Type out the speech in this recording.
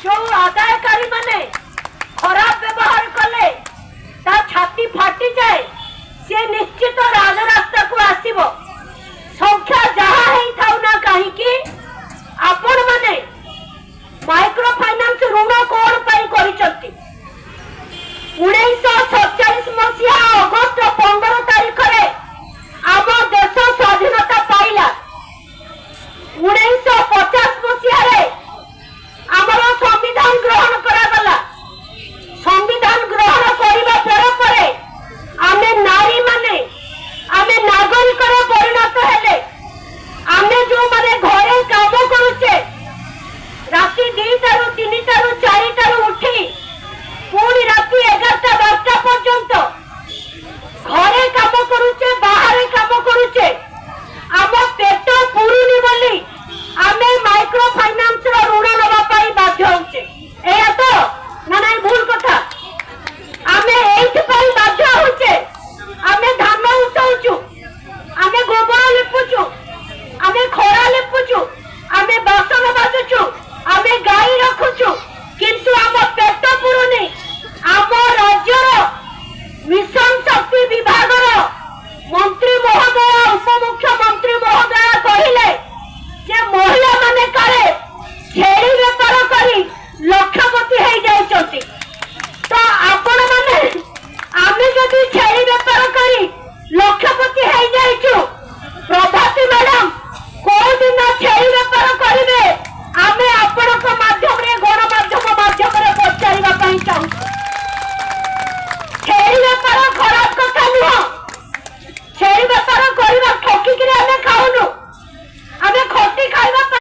जो आदायकारी माने खराब व्यवहार कले ता छाती फाटी जाए से निश्चित राजरास्ता को आसीबो। संख्या जहा हेई थाउ ना काहीकि आपण माने माइक्रो फाइनान्स ऋण कोण पई करिसथि। 1947 मसिहा अगस्त 15 तारिख रे आम देश स्वाधीनता पाइला। 1950 मसिहा रे आमर संविधान ग्रहण करागला। संविधान ग्रहण करिबा परे आमे नारी माने आमे नागरिक रे परिणत हेले। आमे जो माने घरे काम करूचे राति 2 ରୁ 3 ରୁ 4 ରୁ उठी पूरी राति 11-12 पर्यंत घरे काम करूचे बाहर काम करूचे आम पेट पुरुनी बोली आमे माइक्रो फाइनान्स ऋण नवा पाई बाध्य होचे। एया तो ना नहीं भूल कथा। आमे एइथ पाई बाध्य होचे। आमे धान उठाउचु, आमे गोबर लिपुचु, आमे खरा लिपुचु, आमे बासन बाजुचु, आमे गाई रखुचु, किंतु आम पेट पुरुनी आम राज्यर